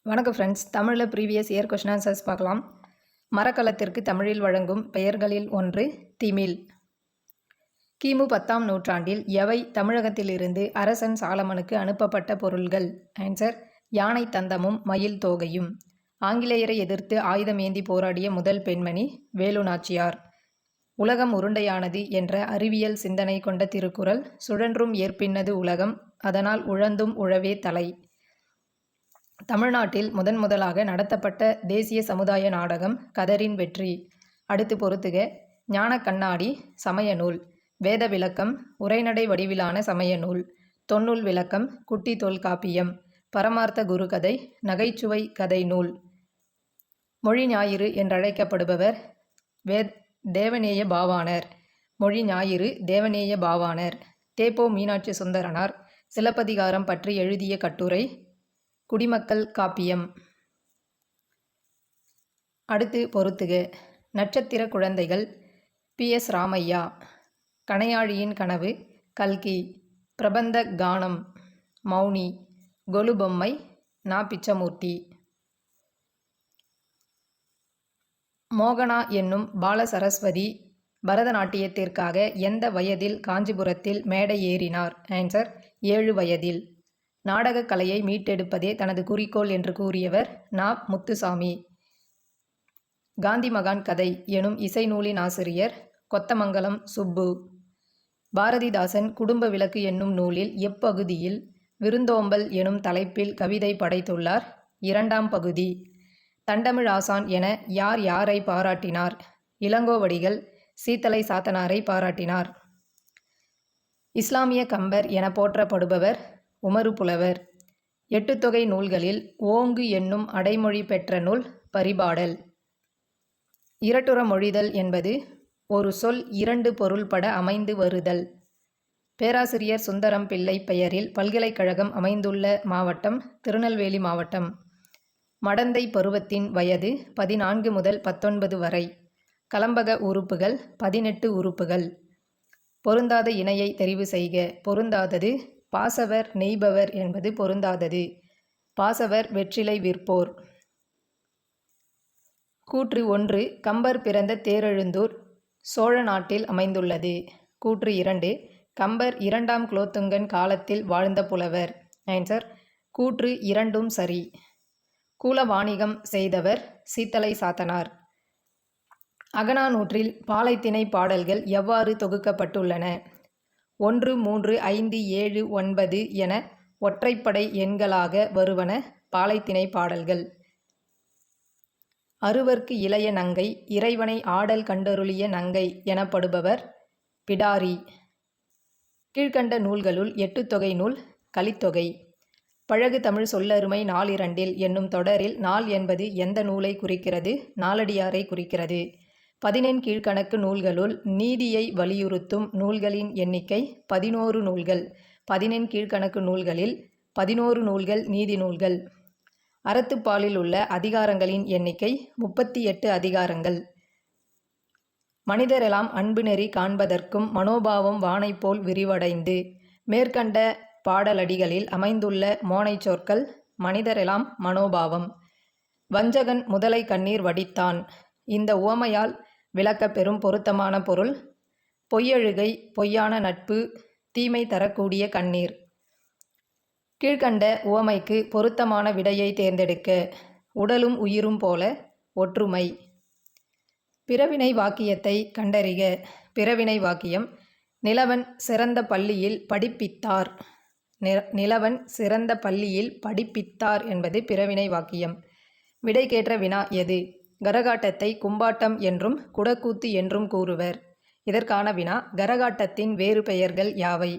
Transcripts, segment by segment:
வணக்கம் ஃப்ரெண்ட்ஸ். தமிழில் previous year question answers பார்க்கலாம். மரக்கலத்திற்கு தமிழில் வழங்கும் பெயர்களில் ஒன்று திமில். கிமு 10ஆம் நூற்றாண்டில் எவை தமிழகத்திலிருந்து அரசன் சாலமனுக்கு அனுப்பப்பட்ட பொருள்கள்? ஆன்சர்: யானை தந்தமும் மயில் தோகையும். ஆங்கிலேயரை எதிர்த்து ஆயுதம் ஏந்தி போராடிய முதல் பெண்மணி வேலு நாச்சியார். உலகம் உருண்டையானது என்ற அறிவியல் சிந்தனை கொண்ட திருக்குறள். சுழன்றும் ஏற்பின்னது உலகம், அதனால் உழந்தும் உழவே தலை. தமிழ்நாட்டில் முதலாக நடத்தப்பட்ட தேசிய சமுதாய நாடகம் கதரின் வெற்றி. அடுத்து பொறுத்துக. ஞான கண்ணாடி சமய நூல். வேத விளக்கம் உரைநடை வடிவிலான சமய நூல். தொன்னூல் விளக்கம் குட்டி தொல்காப்பியம். பரமார்த்த குருகதை நகைச்சுவை கதை நூல். மொழி ஞாயிறு என்றழைக்கப்படுபவர் தேவநேய பாவாணர். மொழி ஞாயிறு தேவநேய பாவாணர். தேப்போ மீனாட்சி சுந்தரனார் சிலப்பதிகாரம் பற்றி எழுதிய கட்டுரை குடிமக்கள் காப்பியம். அடுத்து பொறுத்துக. நட்சத்திர குழந்தைகள் பி.எஸ். ராமையா. கணையாழியின் கனவு கல்கி. பிரபந்த கானம் மௌனி. கொலு பொம்மை நா. பிச்சமூர்த்தி. மோகனா என்னும் பால சரஸ்வதி பரதநாட்டியத்திற்காக எந்த வயதில் காஞ்சிபுரத்தில் மேடை ஏறினார்? ஆன்சர்: 7 வயதில். நாடகக் கலையை மீட்டெடுப்பதே தனது குறிக்கோள் என்று கூறியவர் நா. முத்துசாமி. காந்தி மகான் கதை எனும் இசை நூலின் ஆசிரியர் கொத்தமங்கலம் சுப்பு. பாரதிதாசன் குடும்ப விளக்கு என்னும் நூலில் எப்பகுதியில் விருந்தோம்பல் எனும் தலைப்பில் கவிதை படைத்துள்ளார்? 2ஆம் பகுதி. தண்டமிழ் ஆசான் என யார் யாரை பாராட்டினார்? இளங்கோவடிகள் சீத்தலை சாத்தனாரை பாராட்டினார். இஸ்லாமிய கம்பர் என போற்றப்படுபவர் உமறு புலவர். 8 தொகை நூல்களில் ஓங்கு என்னும் அடைமொழி பெற்ற நூல் பரிபாடல். இரட்டுற மொழிதல் என்பது ஒரு சொல் 2 பொருள்பட அமைந்து வருதல். பேராசிரியர் சுந்தரம் பிள்ளை பெயரில் பல்கலைக்கழகம் அமைந்துள்ள மாவட்டம் திருநெல்வேலி மாவட்டம். மடந்தை பருவத்தின் வயது 14 முதல் 19 வரை. கலம்பக உறுப்புகள் 18 உறுப்புகள். பொருந்தாத இணையை தெரிவு செய்க. பொருந்தாதது பாசவர் நெய்பவர் என்பது பொருந்தாதது. பாசவர் வெற்றிலை விற்போர். கூற்று 1 கம்பர் பிறந்த தேரெழுந்தூர் சோழ நாட்டில் அமைந்துள்ளது. கூற்று 2 கம்பர் 2ஆம் குலோத்துங்கன் காலத்தில் வாழ்ந்த புலவர். ஆன்சர்: கூற்று 2ம் சரி. கூல வாணிகம் செய்தவர் சீத்தலை சாத்தனார். அகநானூற்றில் பாலைத்திணை பாடல்கள் எவ்வாறு தொகுக்கப்பட்டுள்ளன? 1, 3, 5, 7, 9 என ஒற்றைப்படை எண்களாக வருவன பாலைத்திணை பாடல்கள். அறுவர்க்கு இளைய நங்கை இறைவனை ஆடல் கண்டருளிய நங்கை எனப்படுபவர் பிடாரி. கீழ்கண்ட நூல்களுள் 8 தொகை நூல் கலித்தொகை. பழகு தமிழ் சொல்லருமை நாளிரண்டில் என்னும் தொடரில் நாள் என்பது எந்த நூலை குறிக்கிறது? நாலடியாரை குறிக்கிறது. 14 கீழ்கணக்கு நூல்களுள் நீதியை வலியுறுத்தும் நூல்களின் எண்ணிக்கை 11 நூல்கள். 14 கீழ்கணக்கு நூல்களில் 11 நூல்கள் நீதி நூல்கள். அறத்துப்பாலில் உள்ள அதிகாரங்களின் எண்ணிக்கை 38 அதிகாரங்கள். மனிதரெல்லாம் அன்பு நெறி காண்பதற்கும் மனோபாவம் வானை போல் விரிவடைந்து. மேற்கண்ட பாடலடிகளில் அமைந்துள்ள மோனைச் சொற்கள் மனிதரெல்லாம் மனோபாவம். வஞ்சகன் முதலை கண்ணீர் வடித்தான். இந்த உவமையால் விளக்கப் பெறும் பொருத்தமான பொருள் பொய்யழுகை பொய்யான நட்பு தீமை தரக்கூடிய கண்ணீர். கீழ்கண்ட உவமைக்கு பொருத்தமான விடையை தேர்ந்தெடுக்க. உடலும் உயிரும் போல ஒற்றுமை. பிறவினை வாக்கியத்தை கண்டறிக. பிறவினை வாக்கியம்: நிலவன் சிறந்த பள்ளியில் படிப்பித்தார். நிலவன் சிறந்த பள்ளியில் படிப்பித்தார் என்பது பிறவினை வாக்கியம். விடைக்கேற்ற வினா எது? கரகாட்டத்தை கும்பாட்டம் என்றும் குடக்கூத்து என்றும் கூறுவர். இதற்கான வினா: கரகாட்டத்தின் வேறு பெயர்கள் யாவை?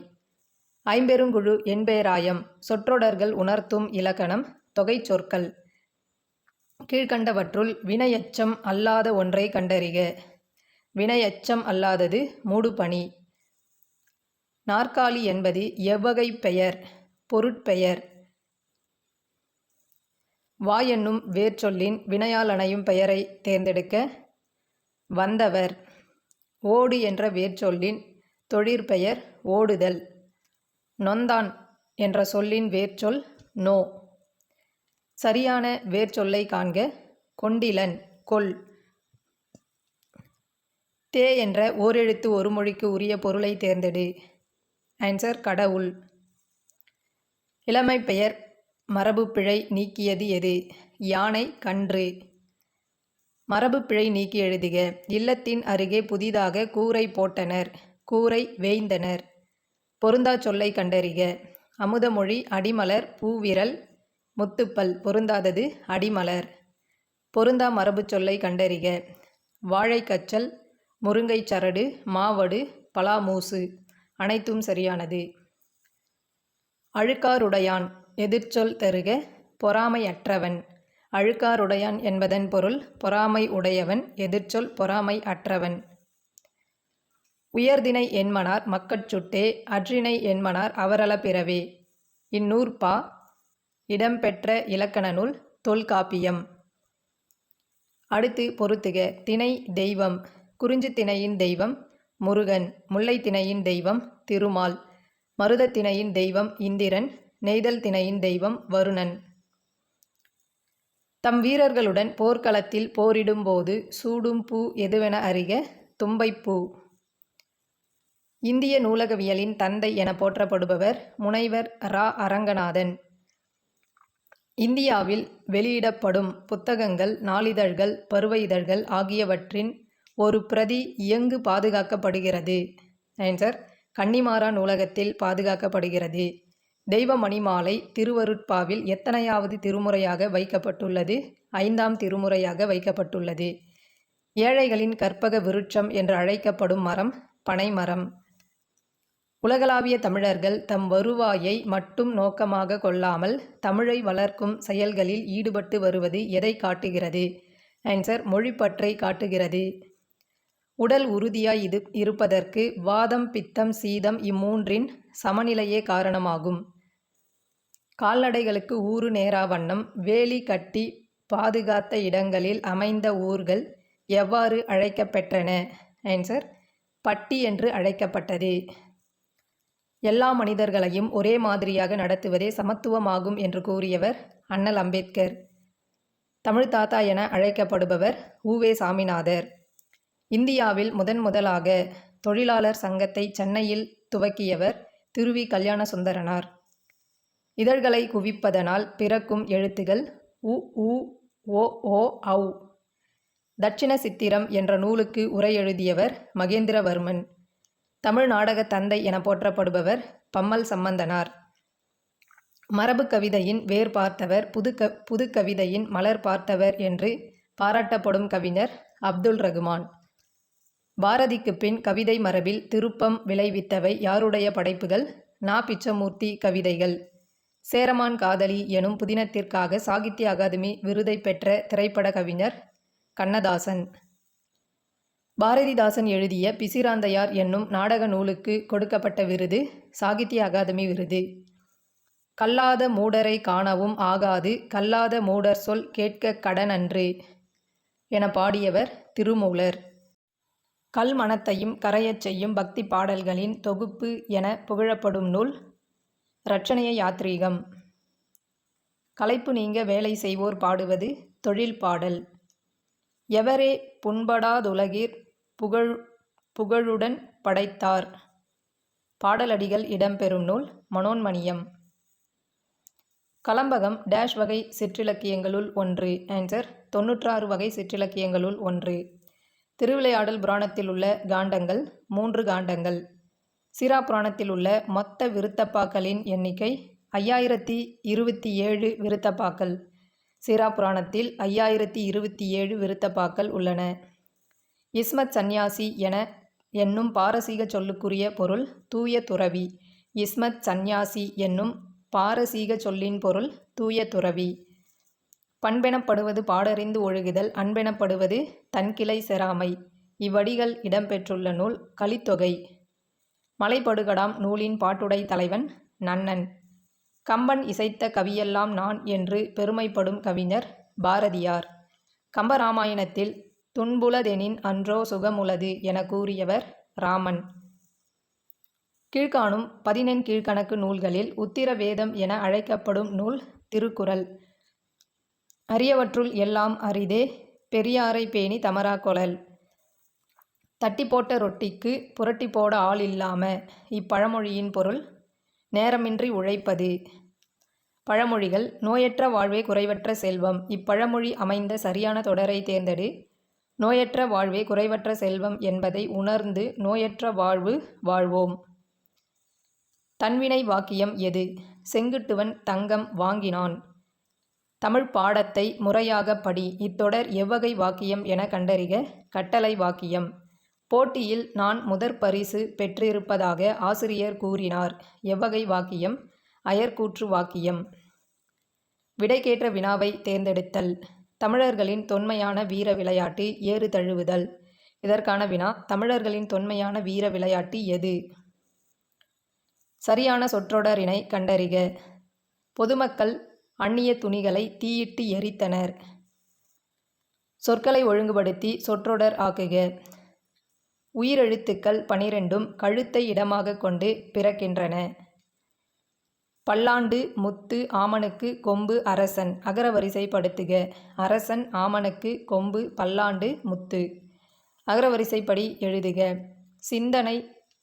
ஐம்பெருங்குழு எண்பேராயம். சொற்றொடர்கள் உணர்த்தும் இலக்கணம் தொகை சொற்கள். கீழ்கண்டவற்றுள் வினையச்சம் அல்லாத ஒன்றை கண்டறிக. வினையச்சம் அல்லாதது மூடுபனி. நாற்காலி என்பது எவ்வகை பெயர்? பொருட்பெயர். வா என்னும் வேர்ச்சொல்லின் வினையால் அணையும் பெயரை தேர்ந்தெடுக்க. வந்தவர். ஓடு என்ற வேர்ச்சொல்லின் தொழிற்பெயர் ஓடுதல். நொந்தான் என்ற சொல்லின் வேர்ச்சொல் நோ. சரியான வேர்ச்சொல்லை காண்க. கொண்டிலன் கொல். தே என்ற ஓரெழுத்து ஒரு மொழிக்கு உரிய பொருளை தேர்ந்தெடு. ஆன்சர் கடவுள். இளமை பெயர் மரபு பிழை நீக்கியது எது? யானை கன்று. மரபு பிழை நீக்கி எழுதுக. இல்லத்தின் அருகே புதிதாக கூரை போட்டனர். கூரை வேய்ந்தனர். பொருந்தா சொல்லை கண்டறிக. அமுதமொழி அடிமலர் பூவிரல் முத்துப்பல். பொருந்தாதது அடிமலர். பொருந்தா மரபு சொல்லை கண்டறிக. வாழைக்கச்சல் முருங்கை சரடு மாவடு பலாமூசு. அனைத்தும் சரியானது. அழுக்காருடையான் எதிர்ச்சொல் தருக. பொறாமையற்றவன். அழுக்காருடையான் என்பதன் பொருள் பொறாமை உடையவன். எதிர்ச்சொல் பொறாமை அற்றவன். உயர்திணை என்மனார் மக்கட்சுட்டே அற்றிணை என்மனார் அவரள பிறவே. இந்நூற்பா இடம்பெற்ற இலக்கண நூல் தொல்காப்பியம். அடுத்து பொறுத்துக. திணை தெய்வம். குறிஞ்சி திணையின் தெய்வம் முருகன். முல்லை திணையின் தெய்வம் திருமால். மருத திணையின் தெய்வம் இந்திரன். நெய்தல் திணையின் தெய்வம் வருணன். தம் வீரர்களுடன் போர்க்களத்தில் போரிடும்போது சூடும் பூ எதுவென அறிக. தும்பைப்பூ. இந்திய நூலகவியலின் தந்தை என போற்றப்படுபவர் முனைவர் ரா. அரங்கநாதன். இந்தியாவில் வெளியிடப்படும் புத்தகங்கள் நாளிதழ்கள் பருவ இதழ்கள் ஆகியவற்றின் ஒரு பிரதி எங்கு பாதுகாக்கப்படுகிறது? ஆன்சர் கன்னிமாரா நூலகத்தில் பாதுகாக்கப்படுகிறது. தெய்வமணிமாலை திருவருட்பாவில் எத்தனையாவது திருமுறையாக வைக்கப்பட்டுள்ளது? 5ஆம் திருமுறையாக வைக்கப்பட்டுள்ளது. ஏழைகளின் கற்பக விருட்சம் என்று அழைக்கப்படும் மரம் பனைமரம். உலகளாவிய தமிழர்கள் தம் வருவாயை மட்டும் நோக்கமாக கொள்ளாமல் தமிழை வளர்க்கும் செயல்களில் ஈடுபட்டு வருவது எதை காட்டுகிறது? ஆன்சர் மொழிப்பற்றை காட்டுகிறது. உடல் உறுதியாய் இருப்பதற்கு வாதம் பித்தம் சீதம் இம்மூன்றின் சமநிலையே காரணமாகும். கால்நடைகளுக்கு ஊறு நேரா வண்ணம் வேலி கட்டி பாதுகாத்த இடங்களில் அமைந்த ஊர்கள் எவ்வாறு அழைக்கப்பெற்றன? ஆன்சர் பட்டி என்று அழைக்கப்பட்டது. எல்லா மனிதர்களையும் ஒரே மாதிரியாக நடத்துவதே சமத்துவமாகும் என்று கூறியவர் அண்ணல் அம்பேத்கர். தமிழ் தாத்தா என அழைக்கப்படுபவர் உ.வே. சாமிநாதர். இந்தியாவில் முதலாக தொழிலாளர் சங்கத்தை சென்னையில் துவக்கியவர் திருவி. கல்யாண சுந்தரனார். இதழ்களை குவிப்பதனால் பிறக்கும் எழுத்துகள் உ உ ஓ ஓ ஔ. தட்சிண சித்திரம் என்ற நூலுக்கு உரை எழுதியவர் மகேந்திரவர்மன். தமிழ் நாடக தந்தை என போற்றப்படுபவர் பம்மல் சம்பந்தனார். மரபு கவிதையின் வேர் பார்த்தவர் புது கவிதையின் மலர் பார்த்தவர் என்று பாராட்டப்படும் கவிஞர் அப்துல் ரகுமான். பாரதிக்கு பின் கவிதை மரபில் திருப்பம் விளைவித்தவை யாருடைய படைப்புகள்? நா. பிச்சமூர்த்தி கவிதைகள். சேரமான் காதலி எனும் புதினத்திற்காக சாகித்ய அகாதமி விருதை பெற்ற திரைப்பட கவிஞர் கண்ணதாசன். பாரதிதாசன் எழுதிய பிசிராந்தையார் என்னும் நாடக நூலுக்கு கொடுக்கப்பட்ட விருது சாகித்ய அகாதமி விருது. கல்லாத மூடரை காணவும் ஆகாது கல்லாத மூடர் சொல் கேட்க கடனன்று என பாடியவர் திருமூலர். கல்மனத்தையும் கரையச் செய்யும் பக்தி பாடல்களின் தொகுப்பு என புகழப்படும் நூல் இரட்சணைய யாத்ரீகம். களைப்பு நீங்க வேலை செய்வோர் பாடுவது தொழில் பாடல். எவரே புண்படாதுலகிற் புகழுடன் படைத்தார் பாடலடிகள் இடம்பெறும் நூல் மனோன்மணியம். கலம்பகம் டேஷ் வகை சிற்றிலக்கியங்களுள் ஒன்று. ஆன்சர் 96 வகை சிற்றிலக்கியங்களுள் ஒன்று. திருவிளையாடல் புராணத்தில் உள்ள காண்டங்கள் 3 காண்டங்கள். சிரா புராணத்தில் உள்ள மொத்த விருத்தப்பாக்களின் எண்ணிக்கை 5027 விருத்தப்பாக்கள். சிரா புராணத்தில் 5027 விருத்தப்பாக்கள் உள்ளன. இஸ்மத் சந்நியாசி என்னும் பாரசீக சொல்லுக்குரிய பொருள் தூய துறவி. இஸ்மத் சந்நியாசி என்னும் பாரசீக சொல்லின் பொருள் தூய துறவி. பண்பெனப்படுவது பாடறிந்து ஒழுகுதல். அன்பெனப்படுவது தன்கிளை செராமை. இவ்வடிகள் இடம்பெற்றுள்ள நூல் கலித்தொகை. மலைபடுகடாம் நூலின் பாட்டுடை தலைவன் நன்னன். கம்பன் இசைத்த கவியெல்லாம் நான் என்று பெருமைப்படும் கவிஞர் பாரதியார். கம்பராமாயணத்தில் துன்புலதெனின் அன்றோ சுகமுளது என கூறியவர் ராமன். கீழ்காணும் 14 கீழ்கணக்கு நூல்களில் உத்திர வேதம் என அழைக்கப்படும் நூல் திருக்குறள். அரியவற்றுள் எல்லாம் அரிதே பெரியாரை பேணி தமரா கொளல். தட்டி போட்ட ரொட்டிக்கு புரட்டி போட ஆள் இல்லாம. இப்பழமொழியின் பொருள் நேரமின்றி உழைப்பது. பழமொழிகள். நோயற்ற வாழ்வே குறைவற்ற செல்வம். இப்பழமொழி அமைந்த சரியான தொடரை தேர்ந்தெடு. நோயற்ற வாழ்வே குறைவற்ற செல்வம் என்பதை உணர்ந்து நோயற்ற வாழ்வு வாழ்வோம். தன்வினை வாக்கியம் எது? செங்குட்டுவன் தங்கம் வாங்கினான். தமிழ் பாடத்தை முறையாக படி. இத்தொடர் எவ்வகை வாக்கியம் என கண்டறிக. கட்டளை வாக்கியம். போட்டியில் நான் முதற் பரிசு பெற்றிருப்பதாக ஆசிரியர் கூறினார். எவ்வகை வாக்கியம்? அயர்க்கூற்று வாக்கியம். விடைக்கேற்ற வினாவை தேர்ந்தெடுத்தல். தமிழர்களின் தொன்மையான வீர விளையாட்டு ஏறு தழுவுதல். இதற்கான வினா: தமிழர்களின் தொன்மையான வீர விளையாட்டு எது? சரியான சொற்றொடரினை கண்டறிக. பொதுமக்கள் அந்நிய துணிகளை தீயிட்டு எரித்தனர். சொற்களை ஒழுங்குபடுத்தி சொற்றொடர் ஆக்குக. உயிரெழுத்துக்கள் 12ம் கழுத்தை இடமாக கொண்டு பிறக்கின்றன. பல்லாண்டு முத்து ஆமணக்கு கொம்பு அரசன். அகரவரிசைப்படுத்துக. அரசன் ஆமணக்கு கொம்பு பல்லாண்டு முத்து. அகரவரிசைப்படி எழுதுக. சிந்தனை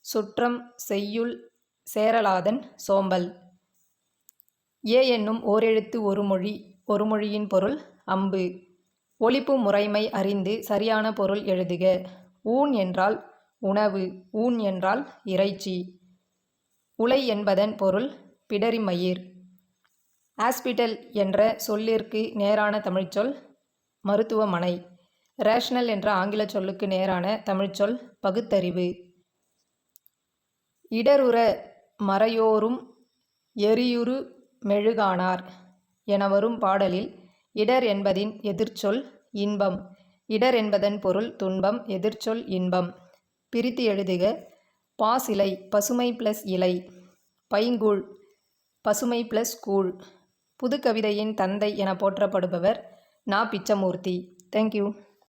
சுற்றம் செய்யுள் சேரலாதன் சோம்பல். ஏ என்னும் ஓரெழுத்து ஒரு மொழியின் பொருள் அம்பு. ஒலிப்பு முறைமை அறிந்து சரியான பொருள் எழுதுக. ஊன் என்றால் உணவு. ஊன் என்றால் இறைச்சி. உலை என்பதன் பொருள் பிடரிமயிர். ஆஸ்பிட்டல் என்ற சொல்லிற்கு நேரான தமிழ்ச்சொல் மருத்துவமனை. ரேஷனல் என்ற ஆங்கில சொல்லுக்கு நேரான தமிழ்ச்சொல் பகுத்தறிவு. இடருற மறையோரும் எரியுறு மெழுகானார் என வரும் பாடலில் இடர் என்பதின் எதிர்ச்சொல் இன்பம். இடர் என்பதன் பொருள் துன்பம். எதிர்ச்சொல் இன்பம். பிரித்து எழுதுக. பாசிலை பசுமை ப்ளஸ் இலை. பைங்கூழ் பசுமை ப்ளஸ் கூழ். புதுக்கவிதையின் தந்தை என போற்றப்படுபவர் நா. பிச்சமூர்த்தி. தேங்க்யூ.